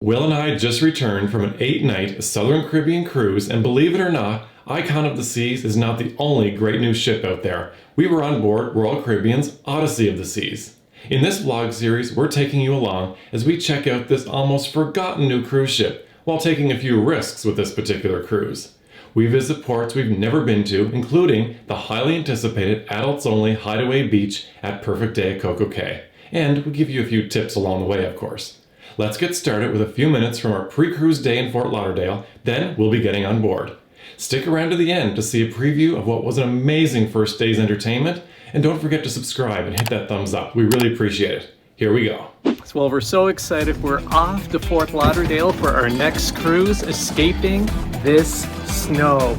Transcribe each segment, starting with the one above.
Will and I just returned from an 8-night Southern Caribbean cruise, and believe it or not, Icon of the Seas is not the only great new ship out there. We were on board Royal Caribbean's Odyssey of the Seas. In this vlog series, we're taking you along as we check out this almost forgotten new cruise ship, while taking a few risks with this particular cruise. We visit ports we've never been to, including the highly anticipated adults-only hideaway beach at Perfect Day at Coco Cay. And we give you a few tips along the way, of course. Let's get started with a few minutes from our pre-cruise day in Fort Lauderdale, then we'll be getting on board. Stick around to the end to see a preview of what was an amazing first day's entertainment, and don't forget to subscribe and hit that thumbs up. We really appreciate it. Here we go. Well, we're so excited. We're off to Fort Lauderdale for our next cruise, escaping this snow.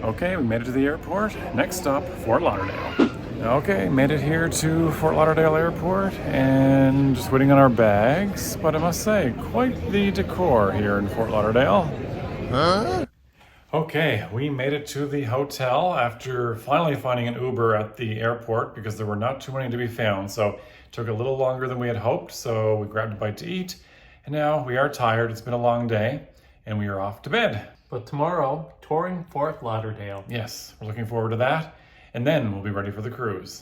Okay, we made it to the airport. Next stop, Fort Lauderdale. Okay, made it here to Fort Lauderdale Airport and just waiting on our bags. But I must say, quite the decor here in Fort Lauderdale. Huh? Okay, we made it to the hotel after finally finding an Uber at the airport because there were not too many to be found. So it took a little longer than we had hoped, so we grabbed a bite to eat. And now we are tired, it's been a long day, and we are off to bed. But tomorrow, touring Fort Lauderdale. Yes, we're looking forward to that. And then we'll be ready for the cruise.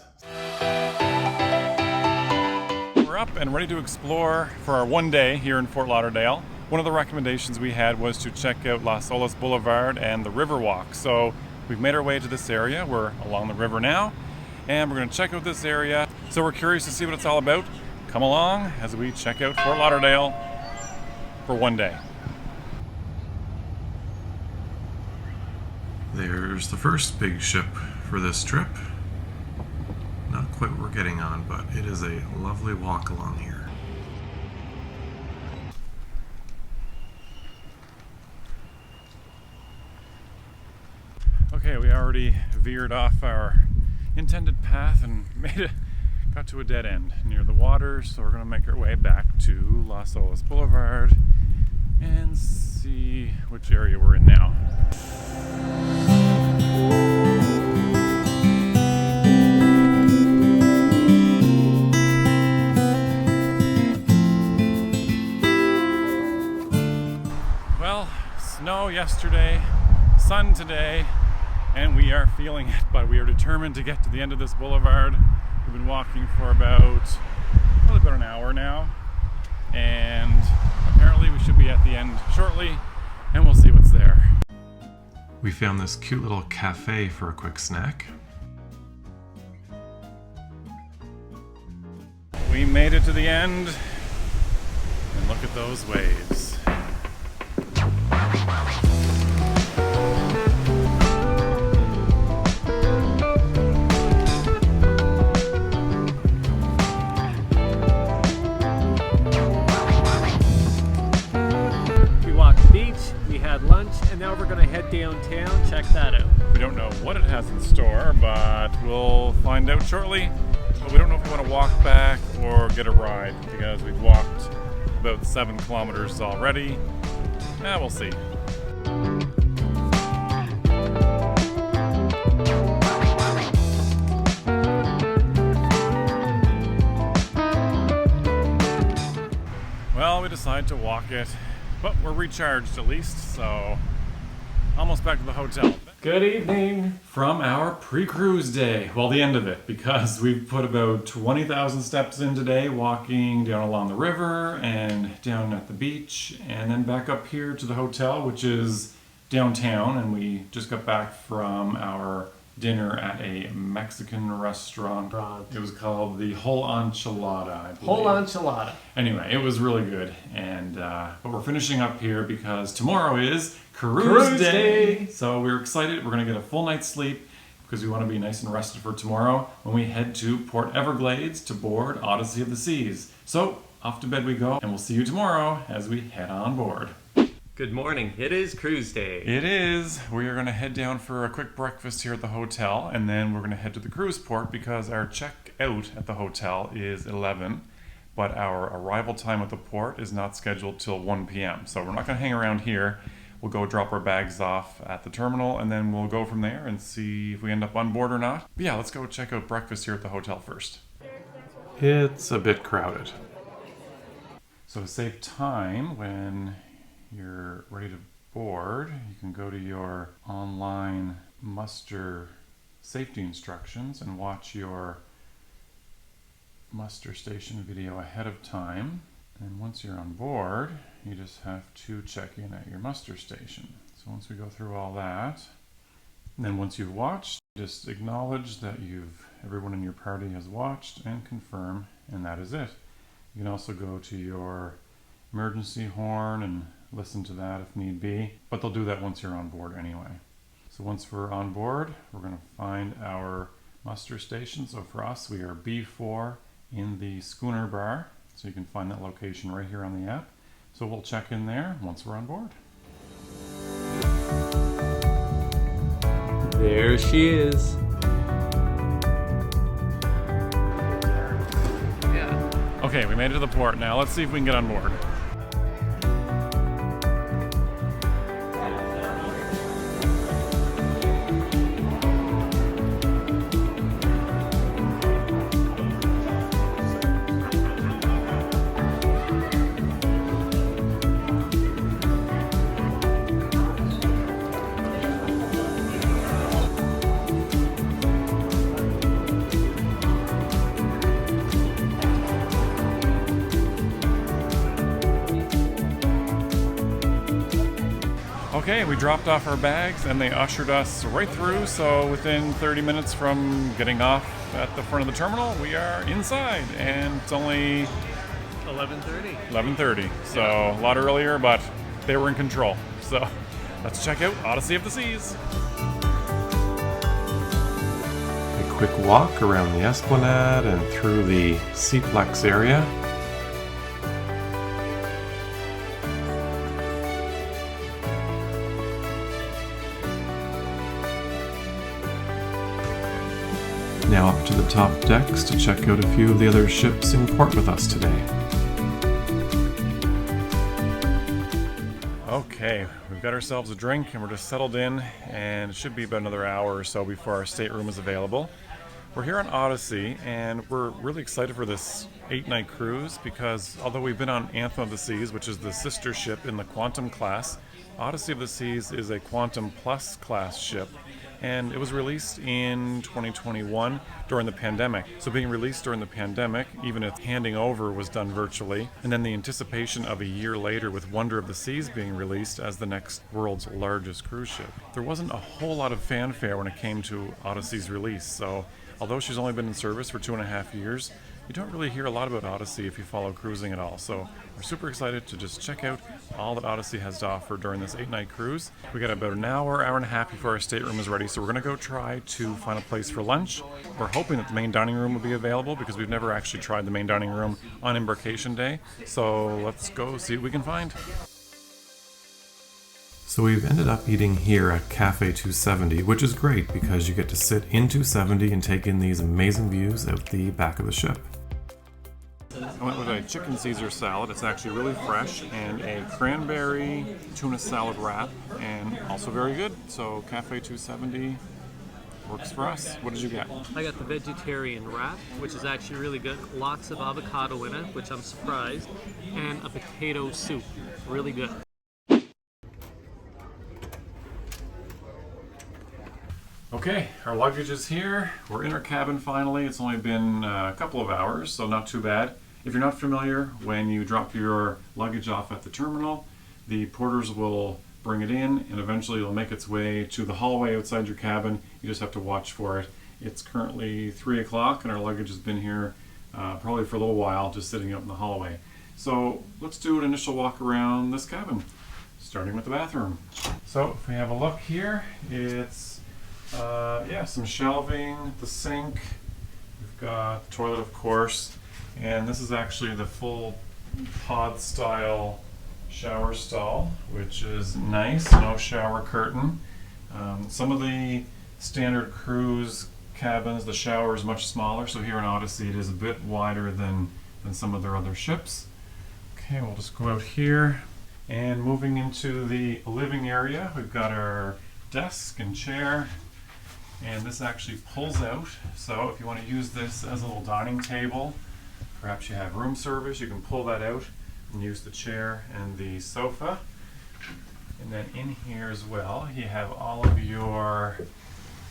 We're up and ready to explore for our one day here in Fort Lauderdale. One of the recommendations we had was to check out Las Olas Boulevard and the Riverwalk. So we've made our way to this area. We're along the river now, and we're going to check out this area. So we're curious to see what it's all about. Come along as we check out Fort Lauderdale for one day. There's the first big ship for this trip. Not quite what we're getting on, but it is a lovely walk along here. Okay, we already veered off our intended path and got to a dead end near the water, so we're going to make our way back to Las Olas Boulevard and see which area we're in now. Well, snow yesterday, sun today, and we are feeling it, but we are determined to get to the end of this boulevard. We've been walking for probably about an hour now, and apparently we should be at the end shortly, and we'll see what's there. We found this cute little cafe for a quick snack. We made it to the end, and look at those waves. Lunch, and now we're gonna head downtown. Check that out. We don't know what it has in store, but we'll find out shortly. But we don't know if we want to walk back or get a ride because we've walked about 7 kilometers already. We'll see. Well, we decided to walk it. But we're recharged at least, so almost back to the hotel. Good evening from our pre-cruise day. Well, the end of it, because we've put about 20,000 steps in today, walking down along the river and down at the beach, and then back up here to the hotel, which is downtown, and we just got back from our dinner at a Mexican restaurant. It was called the Whole Enchilada, I believe. Whole Enchilada. Anyway, it was really good, and but we're finishing up here because tomorrow is Cruise Day. So we're excited. We're going to get a full night's sleep because we want to be nice and rested for tomorrow when we head to Port Everglades to board Odyssey of the Seas. So off to bed we go, and we'll see you tomorrow as we head on board. Good morning. It is cruise day. It is. We are going to head down for a quick breakfast here at the hotel, and then we're going to head to the cruise port because our check out at the hotel is 11, but our arrival time at the port is not scheduled till 1 p.m. So we're not going to hang around here. We'll go drop our bags off at the terminal, and then we'll go from there and see if we end up on board or not. But yeah, let's go check out breakfast here at the hotel first. it's a bit crowded. So to save time when you're ready to board, you can go to your online muster safety instructions and watch your muster station video ahead of time. And once you're on board, you just have to check in at your muster station. So once we go through all that, and then once you've watched, just acknowledge that everyone in your party has watched and confirm, and that is it. You can also go to your emergency horn and listen to that if need be, but they'll do that once you're on board anyway. So once we're on board, we're going to find our muster station. So for us, we are B4 in the schooner bar. So you can find that location right here on the app. So we'll check in there once we're on board. There she is. Yeah. Okay, we made it to the port now. Let's see if we can get on board. Okay, we dropped off our bags and they ushered us right through, so within 30 minutes from getting off at the front of the terminal, we are inside, and it's only 11:30. 11:30, so a lot earlier, but they were in control. So let's check out Odyssey of the Seas. A quick walk around the Esplanade and through the Seaplex area. Now up to the top decks to check out a few of the other ships in port with us today. Okay, we've got ourselves a drink and we're just settled in, and it should be about another hour or so before our stateroom is available. We're here on Odyssey and we're really excited for this 8-night cruise because although we've been on Anthem of the Seas, which is the sister ship in the Quantum class, Odyssey of the Seas is a Quantum Plus class ship. And it was released in 2021 during the pandemic. So being released during the pandemic, even if handing over was done virtually, and then the anticipation of a year later with Wonder of the Seas being released as the next world's largest cruise ship, there wasn't a whole lot of fanfare when it came to Odyssey's release. So although she's only been in service for 2.5 years, you don't really hear a lot about Odyssey if you follow cruising at all. So we're super excited to just check out all that Odyssey has to offer during this 8-night cruise. We got about an hour and a half before our stateroom is ready, so we're going to go try to find a place for lunch. We're hoping that the main dining room will be available because we've never actually tried the main dining room on Embarkation Day. So let's go see what we can find. So we've ended up eating here at Cafe 270, which is great because you get to sit in 270 and take in these amazing views out the back of the ship. I went with a chicken Caesar salad. It's actually really fresh, and a cranberry tuna salad wrap, and also very good. So Cafe 270 works for us. What did you get? I got the vegetarian wrap, which is actually really good. Lots of avocado in it, which I'm surprised, and a potato soup. Really good. Okay, our luggage is here. We're in our cabin finally. It's only been a couple of hours, so not too bad. If you're not familiar, when you drop your luggage off at the terminal, the porters will bring it in and eventually it'll make its way to the hallway outside your cabin. You just have to watch for it. It's currently 3 o'clock and our luggage has been here probably for a little while, just sitting out in the hallway. So let's do an initial walk around this cabin, starting with the bathroom. So if we have a look here, it's some shelving, the sink, we've got the toilet of course, and this is actually the full pod style shower stall, which is nice, no shower curtain. Some of the standard cruise cabins, the shower is much smaller, so here in Odyssey it is a bit wider than some of their other ships. Okay, we'll just go out here, and moving into the living area, we've got our desk and chair. And this actually pulls out, so if you want to use this as a little dining table, Perhaps you have room service, you can pull that out and use the chair and the sofa. And then in here as well, you have all of your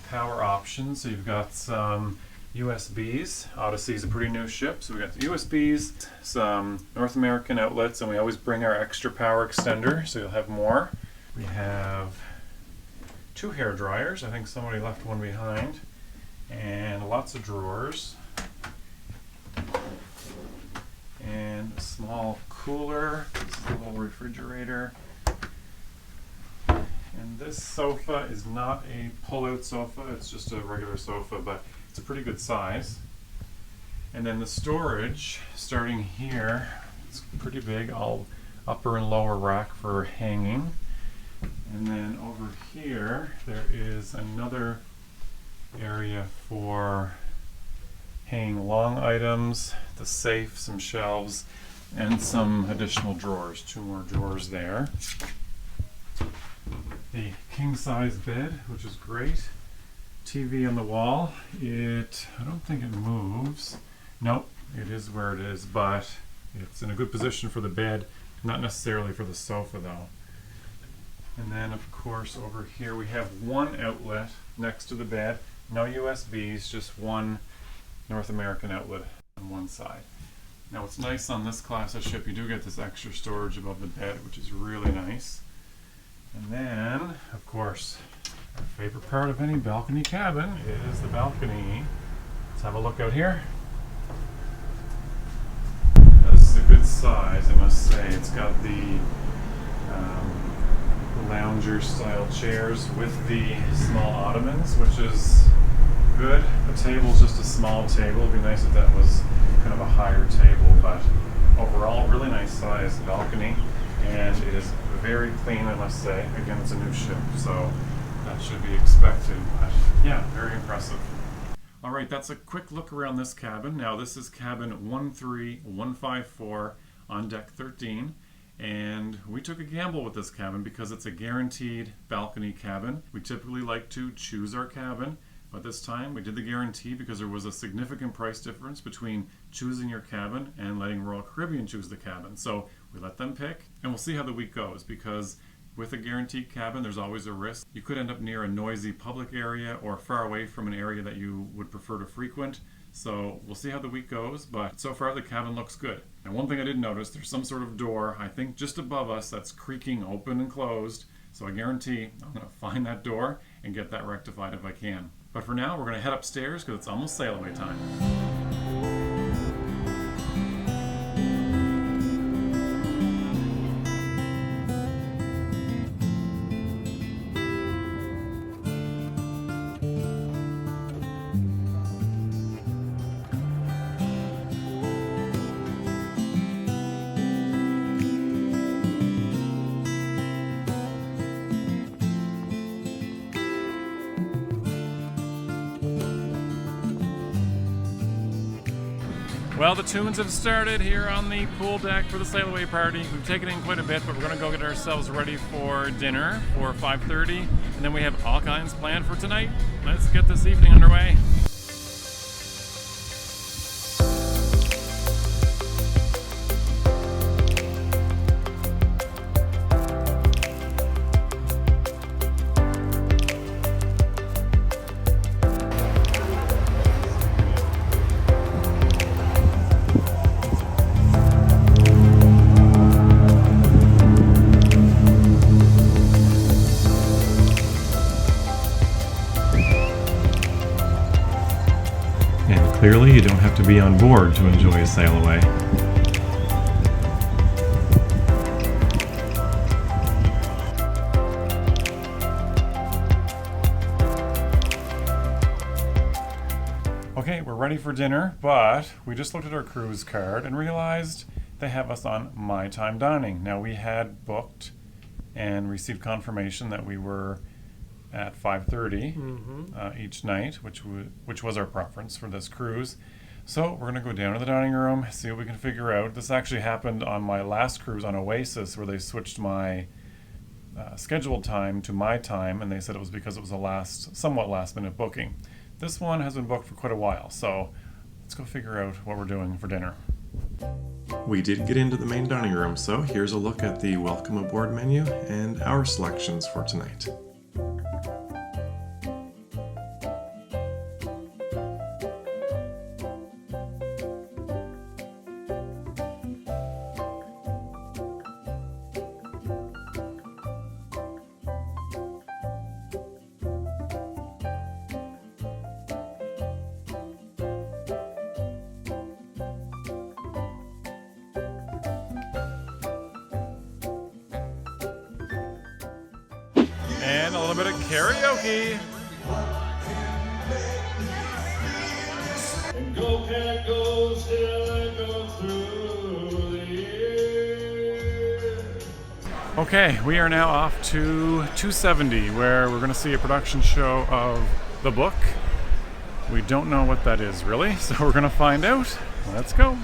power options. So you've got some USBs. Odyssey is a pretty new ship, so we got the USBs, some North American outlets, and we always bring our extra power extender, so you'll have more. We have 2 hair dryers. I think somebody left one behind. And lots of drawers. And a small cooler. This is a little refrigerator. And this sofa is not a pull-out sofa, it's just a regular sofa, but it's a pretty good size. And then the storage, starting here, it's pretty big, all upper and lower rack for hanging. And then over here, there is another area for hanging long items, the safe, some shelves, and some additional drawers. 2 more drawers there. The king-size bed, which is great. TV on the wall. I don't think it moves. Nope, it is where it is, but it's in a good position for the bed, not necessarily for the sofa though. And then of course over here we have 1 outlet next to the bed. No USBs, just 1 North American outlet on one side. Now what's nice on this class of ship, you do get this extra storage above the bed, which is really nice. And then, of course, our favorite part of any balcony cabin is the balcony. Let's have a look out here. Now, this is a good size, I must say. It's got the lounger style chairs with the small ottomans, which is good. The table's just a small table. It'd be nice if that was kind of a higher table, but overall, really nice size balcony. And it is very clean, I must say. Again, it's a new ship, so that should be expected, but yeah, very impressive. All right, that's a quick look around this cabin. Now, this is cabin 13154 on deck 13, and we took a gamble with this cabin because it's a guaranteed balcony cabin. We typically like to choose our cabin, but this time we did the guarantee because there was a significant price difference between choosing your cabin and letting Royal Caribbean choose the cabin. So we let them pick, and we'll see how the week goes, because with a guaranteed cabin, there's always a risk. You could end up near a noisy public area or far away from an area that you would prefer to frequent. So we'll see how the week goes, but so far the cabin looks good. And one thing I did notice, there's some sort of door, I think just above us, that's creaking open and closed. So I guarantee I'm gonna find that door and get that rectified if I can. But for now, we're gonna head upstairs because it's almost sail away time. Well, the tunes have started here on the pool deck for the sail away party. We've taken in quite a bit, but we're going to go get ourselves ready for dinner for 5:30, and then we have all kinds planned for tonight. Let's get this evening underway. Clearly, you don't have to be on board to enjoy a sail away. Okay, we're ready for dinner, but we just looked at our cruise card and realized they have us on my time dining. Now, we had booked and received confirmation that we were at 5:30 each night, which was our preference for this cruise. So we're going to go down to the dining room, see what we can figure out. This actually happened on my last cruise on Oasis, where they switched my scheduled time to my time, and they said it was because it was a somewhat last minute booking. This one has been booked for quite a while, so let's go figure out what we're doing for dinner. We did get into the main dining room, so here's a look at the welcome aboard menu and our selections for tonight. And a little bit of karaoke. And go cat go still and go through the year. Okay, we are now off to 270, where we're going to see a production show of the book. We don't know what that is really, so we're going to find out. Let's go.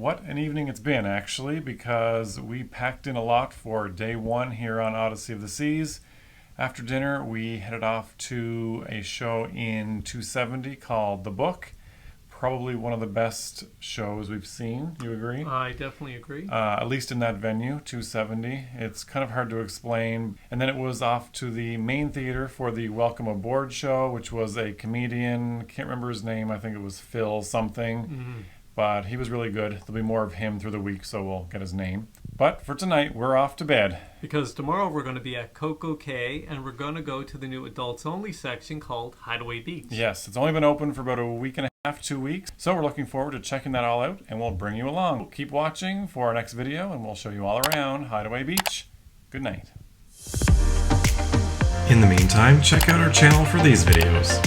What an evening it's been, actually, because we packed in a lot for day one here on Odyssey of the Seas. After dinner, we headed off to a show in 270 called The Book. Probably one of the best shows we've seen. You agree? I definitely agree. At least in that venue, 270. It's kind of hard to explain. And then it was off to the main theater for the Welcome Aboard show, which was a comedian. Can't remember his name. I think it was Phil something. Mm-hmm. But he was really good. There'll be more of him through the week, so we'll get his name. But for tonight, we're off to bed. Because tomorrow we're going to be at Coco Cay, and we're going to go to the new adults only section called Hideaway Beach. Yes, it's only been open for about a week and a half, 2 weeks. So we're looking forward to checking that all out, and we'll bring you along. Keep watching for our next video, and we'll show you all around Hideaway Beach. Good night. In the meantime, check out our channel for these videos.